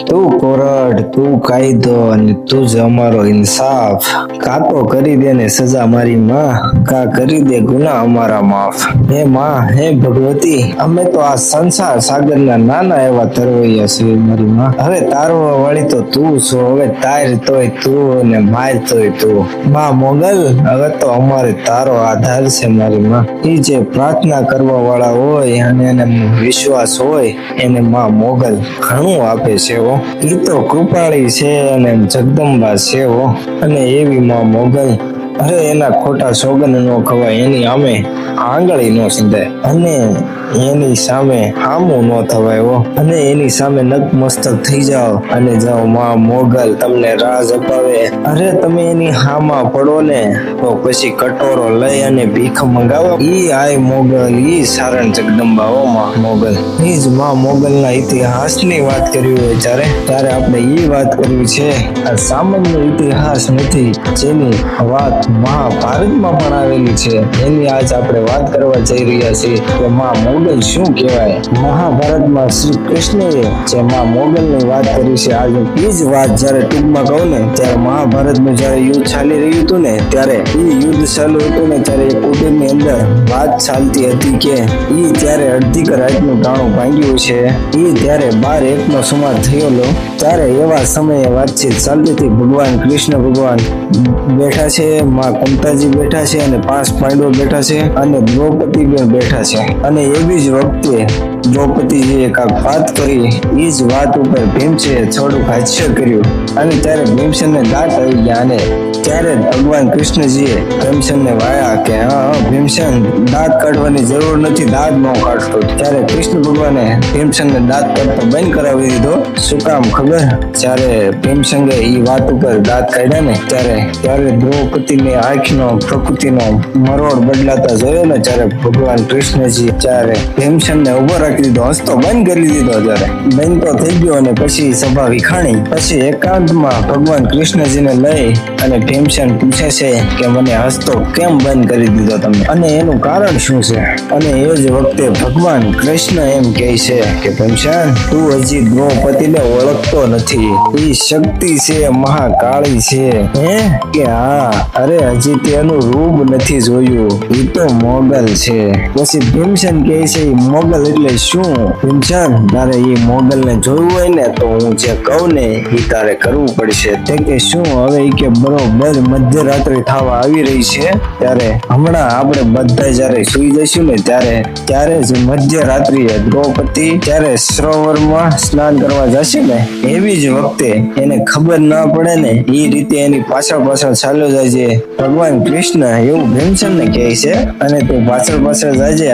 તું કોરડ, તું કાયદો અને તું જ અમારો ઇન્સાફ. કાં તો કરી દે ને સજા મારી માં, કાં કરી દે ગુના અમારા માફ. હે માં, હે ભગવતી, અમે તો આ સંસાર સાગરના નાના એવા તરવૈયા છીએ મારી માં. હવે તારવા વાળી તો તું છો, હવે તાર તોય તું ને માર તોય તું. માં મોગલ, હવે તો અમારે તારો આધાર છે મારી માં. એ જે પ્રાર્થના કરવા વાળા હોય અને એને વિશ્વાસ હોય એને માં મોગલ ઘણું આપે છે હો. એ તો કૃપાળી છે અને જગદંબા છે હો. અને એવી માં મોગલ, અરે એના ખોટા સોગન નો ખવાય, એની આમે આંગળી નો સિંધાય અને એની સામે હામું ન થવાય હો. અને એની સામે નતમસ્તક થઈ જાઓ અને જાઓ માં મોગલ તમને રાજ અપાવે. અરે તમે એની હામાં પડો ને તો પછી કટોરો લઈ અને ભીખ મંગાવો. ઈ આય મોગલ, ઈ સારણ જગદંબા હો માં મોગલ. ઈ જ માં મોગલ ના ઇતિહાસ ની વાત કરવી હોય ત્યારે આપણે ઈ વાત કરવી છે. આ સામાન્ય ઇતિહાસ નથી, જેની વાત મહાભારતમાં પણ આવેલી છે. એની આજ આપણે વાત કરવા જઈ રહ્યા છીએ કે માં મોગલ શું કહેવાય. મહાભારતમાં શ્રી કૃષ્ણએ જે માં મોગલ ની વાત કરી છે, આજે એ જ વાત જયારે ટૂંકમાં કહું ને, ત્યારે મહાભારતનું જયારે યુદ્ધ ચાલી રહ્યું હતું ને, ત્યારે એ યુદ્ધ ચાલુ હતું ને ત્યારે એ કુટીરની અંદર વાત ચાલતી હતી કે એ ત્યારે અડધી રાતનું ટાણું ભાંગ્યું છે. એ ત્યારે 12-1 નો સુમાર થયેલો. ત્યારે એવા સમયે વાતચીત ચાલતી હતી. ભગવાન કૃષ્ણ ભગવાન બેઠા છે, માં કુંતાજી બેઠા છે અને 5 પાંડવો બેઠા છે અને દ્રૌપદી પણ બેઠા છે. અને એવી જ વખતે દ્રૌપદીજીએ કાંઈક વાત કરી. એ જ વાત ઉપર ભીમસેને થોડુંક હાસ્ય કર્યું અને ત્યારે ભીમસેનને દાંત આવી ગયા. અને ત્યારે ભગવાન કૃષ્ણજીએ ભીમસેનને વાયા કે હા ભીમસેન, દાંત કાઢવાની જરૂર નથી, દાંત ન કાઢતો. ત્યારે કૃષ્ણ ભગવાને ભીમસેનને દાંત કાઢતો બંધ કરાવી દીધો. શું કામ ખબર? જ્યારે ભીમસેને એ વાત ઉપર દાંત કાઢ્યા ને ત્યારે દ્રૌપદીની આંખનો પ્રકૃતિનો મરોડ બદલાતા જોયો ને, ત્યારે ભગવાન કૃષ્ણજી ત્યારે ભીમસેનને ઉભો રાખી દીધો, હસતો બંધ કરી દીધો. ત્યારે બંધ તો થઈ ગયો અને પછી સભા વિખાણી. પછી એકાંતમાં ભગવાન કૃષ્ણજીને લઈ અને ભીમસેન પૂછે છે કે મને હસતો કેમ બંધ કરી દીધો તમે, અને એનું કારણ શું છે? અને એ જ વખતે ભગવાન કૃષ્ણ એમ કહે છે કે ભીમસેન, તું હજી દ્રૌપદીને ઓળખતો નથી. એ શક્તિ છે, મહાકાળી છે. હે કે હા, અરે હજી તેનું રૂપ નથી જોયું, એ તો મોગલ છે. પછી ભીમસેન કહે છે મોગલ એટલે શું? ભીમસેન, તારે એ મોગલ ને જોયું હોય ને તો હું જે કહું ને એ તારે કરવું પડશે. તે કે શું? હવે એ કે બરોબર મધ્યરાત્રિ થવા આવી રહી છે, ત્યારે હમણાં આપણે બધા જયારે સુઈ જઈશું ને ત્યારે જ મધ્યરાત્રિએ દ્રૌપદી ત્યારે સરોવરમાં સ્નાન કરવા જશે ને, એવી જ વખતે એને ખબર ના પડે ને એ રીતે એની પાછળ ચાલ્યો જાય છે. ભગવાન કૃષ્ણ એવું ભીમસેનને કહે છે અને તે પાછળ જાય છે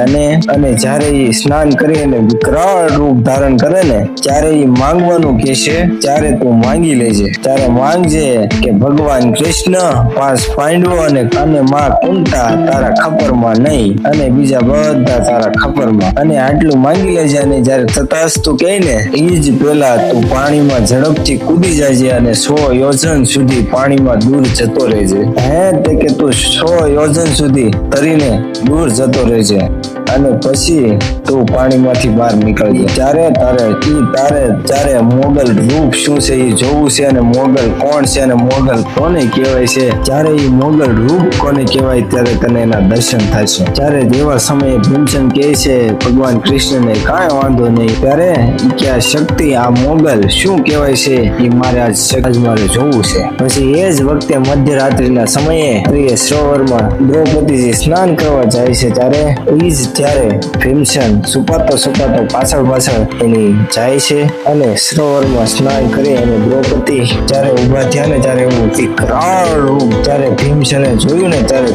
અને જ્યારે એ સ્નાન કરી અને વિકરાળ રૂપ ધારણ કરે ને ત્યારે એ માંગવાનું કહે છે. ત્યારે તું માંગી લેજે. ત્યારે માંગજે કે ભગવાન કૃષ્ણ, 5 પાંડવો અને માં કુંતા તારા ખપરમાં નહીં અને બીજા બધા તારા ખપરમાં, અને આટલું માંગી લેજે. અને જ્યારે તથાસ્તુ કહે ને એ જ પેલા તું પાણીમાં ઝડપથી કૂદી જાય અને 100 યોજન સુધી પાણીમાં દૂર જતો રહેજે. તે કે તું 100 યોજન સુધી તરીને દૂર જતો રહેજે અને પછી તું પાણીમાંથી બહાર નીકળજે. ત્યારે મોગલ રૂપ શું છે એ જોવું છે અને મોગલ કોણ છે અને મોગલ કોને કહેવાય છે. જ્યારે એ મોગલ રૂપ કોને કહેવાય ત્યારે તને એના દર્શન થશે. ત્યારે જેવા સમયે ભીમસેન કહે છે ભગવાન કૃષ્ણને કાંઈ વાંધો નહીં, ત્યારે કે આ શક્તિ, આ મોગલ શું કહેવાય છે એ મારે આજ મારે જોવું છે. પછી એ જ વખતે મધ્યરાત્રિના સમયે સરોવરમાં દ્રૌપદીજી સ્નાન કરવા જાય છે. ત્યારે ભીમસેન સુપાતો પાછળ એની જાય છે અને સરોવરમાં સ્નાન કરી અને દ્રૌપદી જ્યારે ઉભા થયા ને ત્યારે એવું વિકરાળ રૂપ ત્યારે ભીમસેને જોયું ને ત્યારે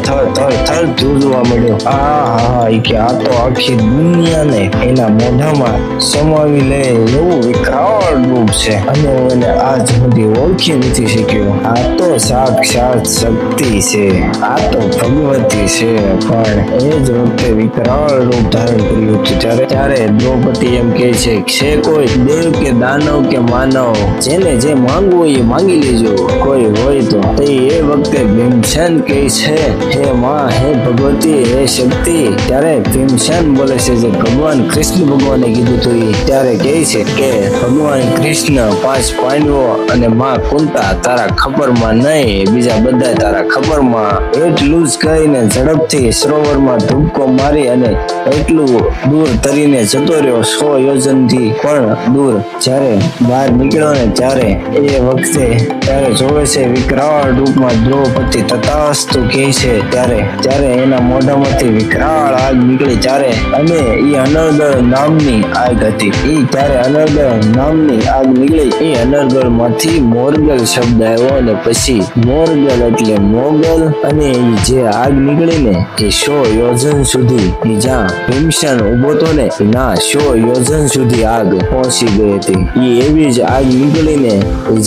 થર ધ્રુજવા મળ્યો. હા કે આ તો આખી દુનિયાને એના મોઢામાં સમાવી લે એવું વિકરાળ રૂપ છે અને હું એને આજ સુધી ઓળખી નથી શક્યો. આ તો સાક્ષાત શક્તિ છે, આ તો ભગવતી છે. પણ એ જ વખતે વિકરાળ રૂપ ધારણ કર્યું હતું. ત્યારે દ્રૌપદી એમ કહે છે કોઈ દેવ કે દાનવ કે માનવ, જેને જે માંગવું હોય એ માંગી લેજો, કોઈ હોય તો. એ વખતે ભીમસેન કહે છે હે માં, હે ભગવતી, હે શક્તિ. ત્યારે ભીમસેન બોલે છે જે ભગવાન કૃષ્ણ ભગવાને કીધું હતું. ત્યારે કહે છે કે ભગવાન કૃષ્ણ કૃષ્ણ, 5 પાંડવો અને માં કુંતા તારા ખબરમાં નહીં, બીજા બધા તારા ખબરમાં. એટલું જ કહીને ઝડપથી સરોવરમાં ધુબકો મારી અને એટલું દૂર તરીને જતો રહ્યો, 100 યોજનથી પણ દૂર. જ્યારે બહાર નીકળ્યો ને ત્યારે એ વખતે ત્યારે જોવે છે વિકરાળ રૂપમાં દ્રૌપદી તથાસ્તુ કહે છે. ત્યારે એના મોઢામાંથી વિકરાળ આગ નીકળી ત્યારે અને એ અનર્ગળ નામની આગ હતી. ત્યારે અનર્ગળ નામની આગ નીકળી. એ અનર્ગળ માંથી મોરગલ શબ્દ આવ્યો અને પછી મોરગલ એટલે મોગલ. અને જે આગ નીકળી ને એ 100 યોજન સુધી જ્યાં ભીમસેન ઉભો તો ને ના 100 યોજન સુધી આગ પહોંચી ગઈ હતી. એ એવી જ આગ નીકળીને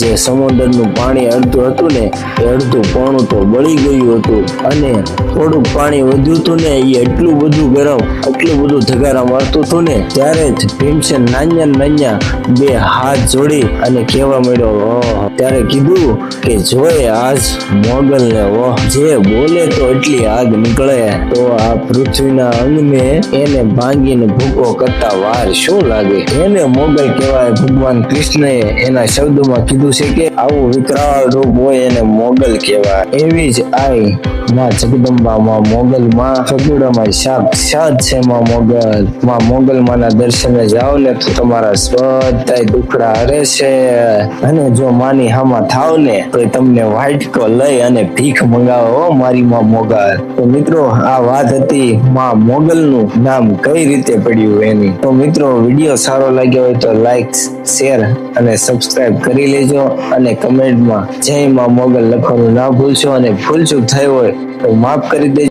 જે સમુદ્રનું પાણી અડધું હતું ને એ અડધું પોણું તો બળી ગયું હતું અને થોડુંક પાણી વધ્યું હતું ને એ એટલું બધું ગરમ, એટલું બધું ધગારા મારતું હતું ને ત્યારે જ ભીમસેન નાન્યા બે હાથ જોડી અને કહેવા માંડ્યો, ત્યારે કીધું કે જોયે આજ મોગલ ને જે બોલે તો એટલી આગ નીકળે તો આ પૃથ્વીના અંગને એને ભાંગીને ભૂકો કરતા વાર શું લાગે. એને મોગલ કહેવાય. ભગવાન કૃષ્ણએ એના શબ્દોમાં કીધું છે કે આવું વિકરાળ રૂપ હોય એને મોગલ કહેવાય. એવી જ આઈ માં જગદંબા, માં મોગલ, માં સગુડામાં સાક્ષાત છે માં મોગલ. માં મોગલ માના દર્શને જાઓ ને તો તમારા બધાય દુખડા હરે છે. અને જો માની હામાં થાવ ને તો તમને વાટકો લઈ અને ભીખ મંગાવો મારી માં મોગલ. તો મિત્રો આ વાત હતી માં મોગલનું નામ કઈ રીતે પડ્યું એની. તો મિત્રો વિડીયો સારો લાગ્યો હોય તો લાઈક, શેર અને સબસ્ક્રાઇબ કરી લેજો અને કમેન્ટમાં જય માં મોગલ લખવાનું ના ભૂલશો અને ભૂલચૂક થઈ હોય તો માફ કરી દેજો.